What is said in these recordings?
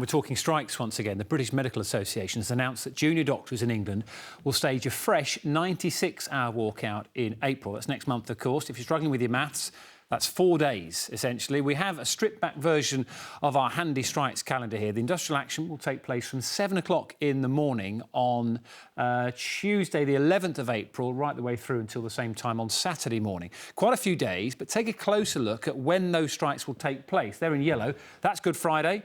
We're talking strikes once again. The British Medical Association has announced that junior doctors in England will stage a fresh 96-hour walkout in April. That's next month, of course. If you're struggling with your maths, that's 4 days, essentially. We have a stripped-back version of our handy strikes calendar here. The industrial action will take place from 7 o'clock in the morning on Tuesday, the 11th of April, right the way through until the same time on Saturday morning. Quite a few days, but take a closer look at when those strikes will take place. They're in yellow. That's Good Friday.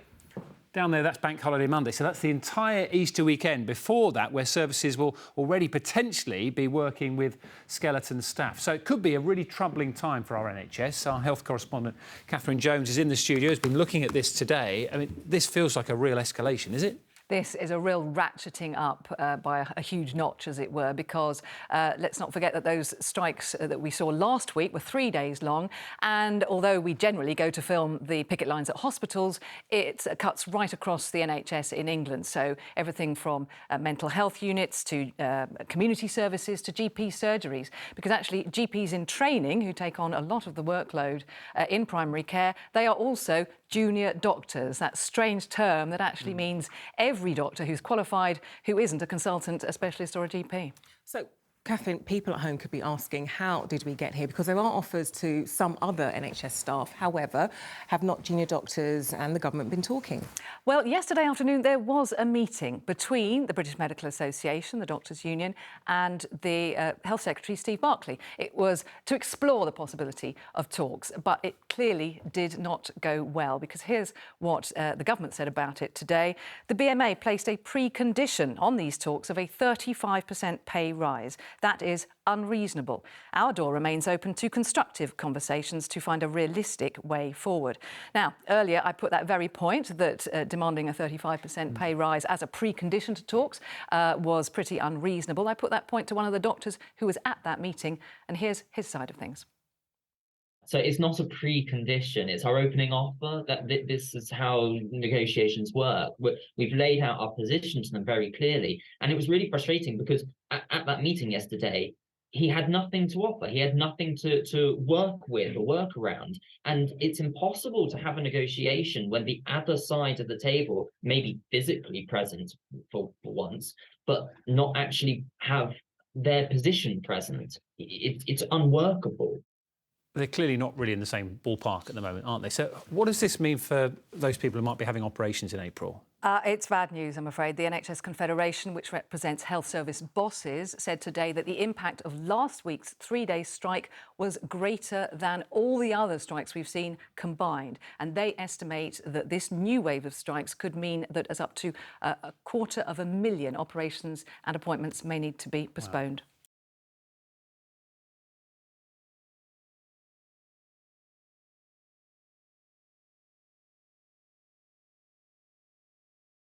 Down there, that's Bank Holiday Monday. So that's the entire Easter weekend before that, where services will already potentially be working with skeleton staff. So it could be a really troubling time for our NHS. Our health correspondent, Catherine Jones, is in the studio, has been looking at this today. I mean, this feels like a real escalation, is it? This is a real ratcheting up by a huge notch, as it were, because let's not forget that those strikes that we saw last week were 3 days long. And although we generally go to film the picket lines at hospitals, it cuts right across the NHS in England. So everything from mental health units to community services to GP surgeries, because actually GPs in training, who take on a lot of the workload in primary care, they are also junior doctors. That strange term that actually means every doctor who's qualified who isn't a consultant, a specialist or a GP. So, Catherine, people at home could be asking, how did we get here? Because there are offers to some other NHS staff. However, have not junior doctors and the government been talking? Well, yesterday afternoon there was a meeting between the British Medical Association, the Doctors' Union, and the Health Secretary, Steve Barclay. It was to explore the possibility of talks, but it clearly did not go well, because here's what the government said about it today. The BMA placed a precondition on these talks of a 35% pay rise. That is unreasonable. Our door remains open to constructive conversations to find a realistic way forward. Now, earlier I put that very point that demanding a 35% pay rise as a precondition to talks was pretty unreasonable. I put that point to one of the doctors who was at that meeting, and here's his side of things. So it's not a precondition, it's our opening offer. That this is how negotiations work. We've laid out our position to them very clearly. And it was really frustrating because at that meeting yesterday, he had nothing to offer. He had nothing to work with or work around. And it's impossible to have a negotiation when the other side of the table may be physically present for once, but not actually have their position present. It's unworkable. They're clearly not really in the same ballpark at the moment, aren't they? So what does this mean for those people who might be having operations in April? It's bad news, I'm afraid. The NHS Confederation, which represents health service bosses, said today that the impact of last week's 3-day strike was greater than all the other strikes we've seen combined. And they estimate that this new wave of strikes could mean that as up to 250,000 operations and appointments may need to be postponed. Wow.